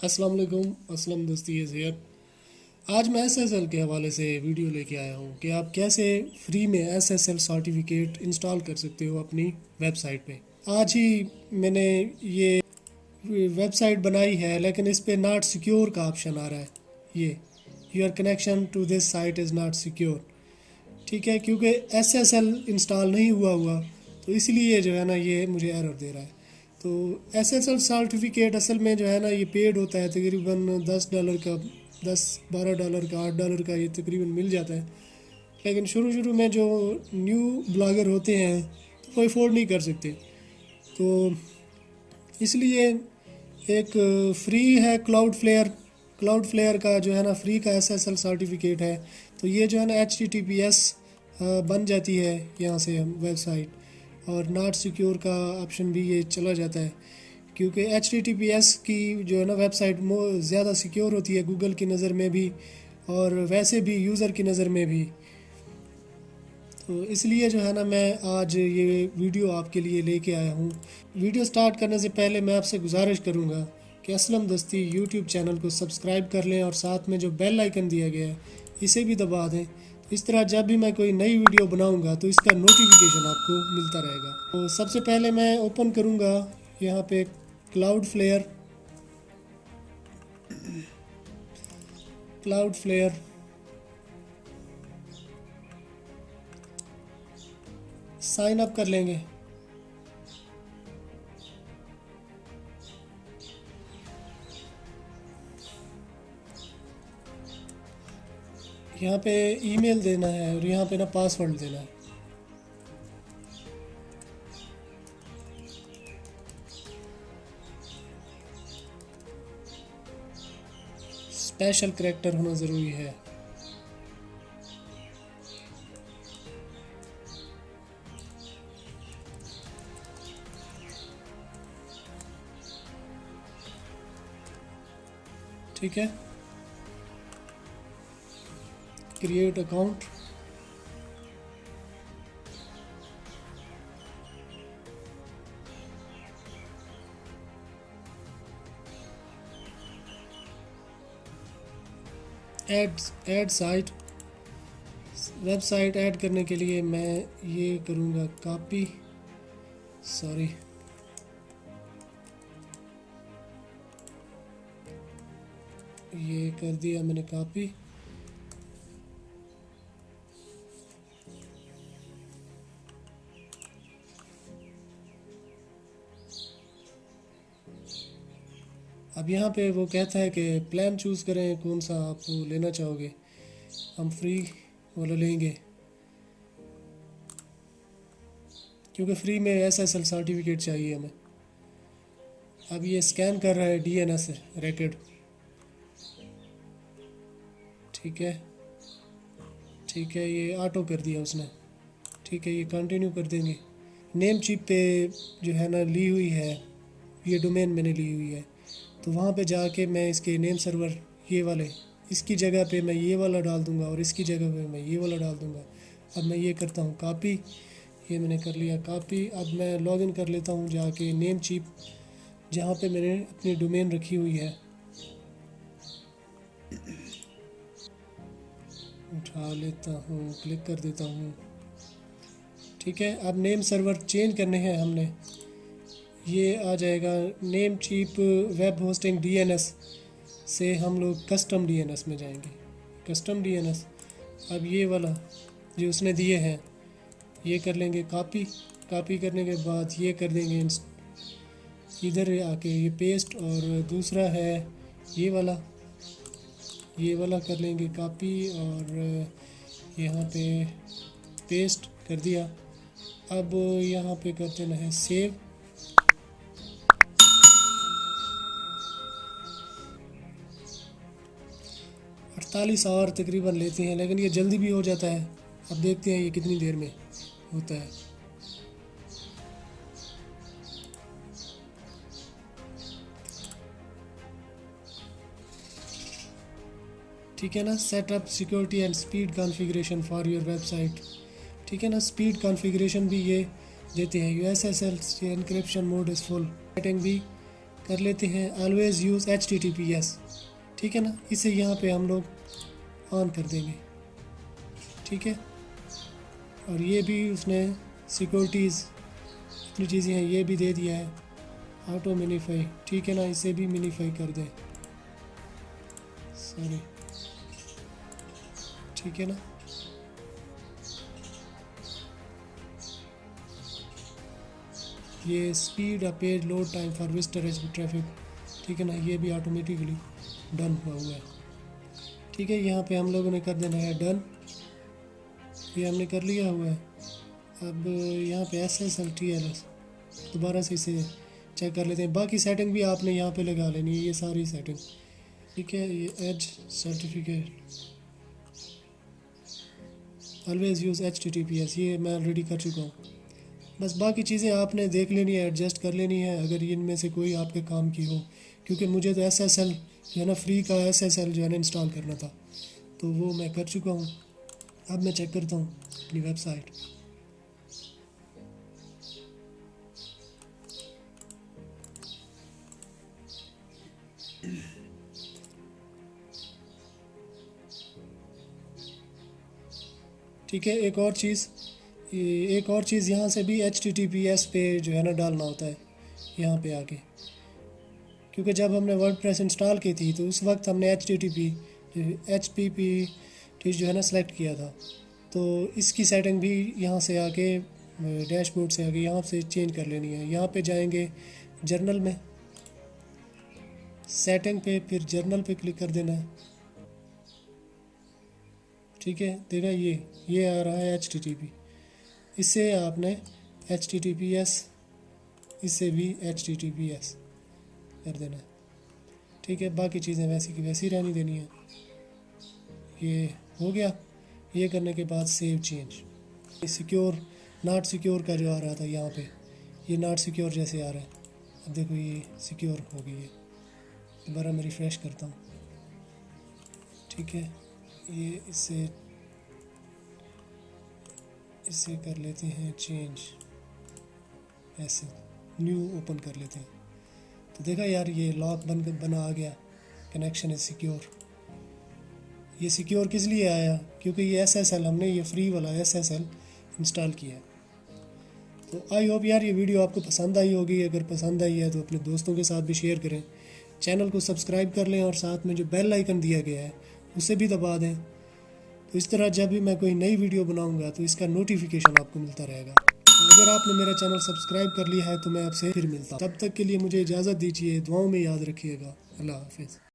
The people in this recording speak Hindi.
अस्सलाम वालेकुम, असलम दोस्ती है ज़ैद। आज मैं एसएसएल के हवाले से वीडियो लेके आया हूँ कि आप कैसे फ्री में एसएसएल सर्टिफिकेट इंस्टॉल कर सकते हो अपनी वेबसाइट पे। आज ही मैंने ये वेबसाइट बनाई है, लेकिन इस पे नॉट सिक्योर का ऑप्शन आ रहा है। ये your connection to this site is not secure. ठीक है, क्योंकि एसएसएल इंस्टॉल नहीं हुआ तो इसलिए जो है ना ये मुझे एरर दे रहा है। तो एसएसएल सर्टिफिकेट असल में जो है ना ये पेड होता है, तकरीबन $10 का, $10-12 का, $8 का ये तकरीबन मिल जाता है। लेकिन शुरू शुरू में जो न्यू ब्लॉगर होते हैं तो वो अफोर्ड नहीं कर सकते, तो इसलिए एक फ्री है क्लाउड फ्लेयर का जो है ना फ्री का एसएसएल सर्टिफिकेट है। तो ये जो है ना HTTPS बन जाती है यहाँ से हम वेबसाइट, और नॉट सिक्योर का ऑप्शन भी ये चला जाता है, क्योंकि HTTPS की जो है ना वेबसाइट ज़्यादा सिक्योर होती है गूगल की नज़र में भी और वैसे भी यूज़र की नज़र में भी। तो इसलिए जो है ना मैं आज ये वीडियो आपके लिए लेके आया हूँ। वीडियो स्टार्ट करने से पहले मैं आपसे गुजारिश करूँगा कि असलम दस्ती यूट्यूब चैनल को सब्सक्राइब कर लें और साथ में जो बेल आइकन दिया गया है इसे भी दबा दें। इस तरह जब भी मैं कोई नई वीडियो बनाऊँगा तो इसका नोटिफिकेशन आपको मिलता रहेगा। तो सबसे पहले मैं ओपन करूँगा यहाँ पे क्लाउड फ्लेयर। साइन अप कर लेंगे। यहाँ पे ईमेल देना है और यहाँ पे ना पासवर्ड देना है। स्पेशल करैक्टर होना ज़रूरी है। ठीक है, create account. Add site. Website add करने के लिए मैं ये करूँगा कॉपी, सॉरी ये कर दिया मैंने कॉपी। अब यहाँ पे वो कहता है कि प्लान चूज़ करें कौन सा आप लेना चाहोगे। हम फ्री वाला लेंगे क्योंकि फ्री में एसएसएल सर्टिफिकेट चाहिए हमें। अब ये स्कैन कर रहा है DNS रिकॉर्ड। ठीक है, ठीक है, ये ऑटो कर दिया उसने। ठीक है, ये कंटिन्यू कर देंगे। नेम चिप पे जो है ना ली हुई है, ये डोमेन मैंने ली हुई है, तो वहाँ पे जाके मैं इसके नेम सर्वर ये वाले, इसकी जगह पे मैं ये वाला डाल दूँगा और इसकी जगह पे मैं ये वाला डाल दूँगा। अब मैं ये करता हूँ कॉपी, ये मैंने कर लिया कॉपी। अब मैं लॉगिन कर लेता हूँ जाके नेम चिप जहाँ पे मैंने अपनी डोमेन रखी हुई है, उठा लेता हूँ, क्लिक कर देता हूँ। ठीक है, अब नेम सर्वर चेंज करने हैं हमने। ये आ जाएगा Namecheap web hosting DNS से हम लोग कस्टम DNS में जाएंगे। कस्टम DNS, अब ये वाला जो उसने दिए हैं ये कर लेंगे कॉपी। कॉपी करने के बाद ये कर देंगे इधर आके ये पेस्ट, और दूसरा है ये वाला कर लेंगे कॉपी और यहाँ पे पेस्ट कर दिया। अब यहाँ पे कर देना है सेव। और तकरीबन लेते हैं, लेकिन ये जल्दी भी हो जाता है। अब देखते हैं ये कितनी देर में होता है। ठीक है ना, setup security and speed configuration for your website. ठीक है ना, स्पीड कॉन्फ़िगरेशन भी ये देते हैं। USSL encryption mode is full, setting भी कर लेते हैं ऑलवेज़ यूज़ HTTPS, ठीक है ना। इसे यहाँ पे हम लोग ऑन कर देंगे, ठीक है। और ये भी उसने सिक्योरिटीज़ इतनी चीज़ें हैं ये भी दे दिया है, ऑटो मिनीफाई, ठीक है ना। इसे भी मिनीफाई कर दें, सॉरी, ठीक है ना। ये speed page load time for visitor traffic, ठीक है ना, ये भी ऑटोमेटिकली डन हुआ है, ठीक है। यहाँ पे हम लोगों ने कर देना है डन, ये हमने कर लिया हुआ है। अब यहाँ पे SSL/TLS दोबारा से इसे चेक कर लेते हैं। बाकी सेटिंग भी आपने यहाँ पे लगा लेनी है, ये सारी सेटिंग, ठीक है। ये edge certificate always use HTTPS, ये मैं ऑलरेडी कर चुका हूँ। बस बाकी चीज़ें आपने देख लेनी है, एडजस्ट कर लेनी है अगर इनमें से कोई आपके काम की हो, क्योंकि मुझे तो SSL जो है ना, फ्री का SSL जो है ना इंस्टॉल करना था, तो वो मैं कर चुका हूँ। अब मैं चेक करता हूँ अपनी वेबसाइट। ठीक है, एक और चीज़ यहाँ से भी HTTPS पे जो है ना डालना होता है यहाँ पे आके, क्योंकि जब हमने वर्डप्रेस इंस्टॉल की थी तो उस वक्त हमने HTTP जो है ना सेलेक्ट किया था, तो इसकी सेटिंग भी यहाँ से आके डैशबोर्ड से आके यहाँ से चेंज कर लेनी है। यहाँ पे जाएंगे जर्नल में, सेटिंग पे, फिर जर्नल पे क्लिक कर देना है, ठीक है। देखा ये आ रहा है HTTP, इससे आपने HTTPS, इससे भी HTTPS कर देना है, ठीक है। बाकी चीज़ें वैसी की वैसी रहनी देनी है। ये हो गया। ये करने के बाद save change, secure not secure का जो आ रहा था यहाँ पे, ये नॉट सिक्योर जैसे आ रहा है, अब देखो ये सिक्योर हो गई है। दोबारा मैं रिफ़्रेश करता हूँ, ठीक है। ये इसे कर लेते हैं चेंज, ऐसे न्यू ओपन कर लेते हैं, तो देखा यार ये लॉक बना आ गया, कनेक्शन इज सिक्योर। ये सिक्योर किस लिए आया, क्योंकि ये SSL हमने ये फ्री वाला SSL इंस्टॉल किया है। तो आई होप यार ये वीडियो आपको पसंद आई होगी। अगर पसंद आई है तो अपने दोस्तों के साथ भी शेयर करें, चैनल को सब्सक्राइब कर लें और साथ में जो बेल आइकन दिया गया है उसे भी दबा दें, तो इस तरह जब भी मैं कोई नई वीडियो बनाऊंगा तो इसका नोटिफिकेशन आपको मिलता रहेगा। तो अगर आपने मेरा चैनल सब्सक्राइब कर लिया है तो मैं आपसे फिर मिलता हूँ, तब तक के लिए मुझे इजाज़त दीजिए, दुआओं में याद रखिएगा। अल्लाह हाफिज़।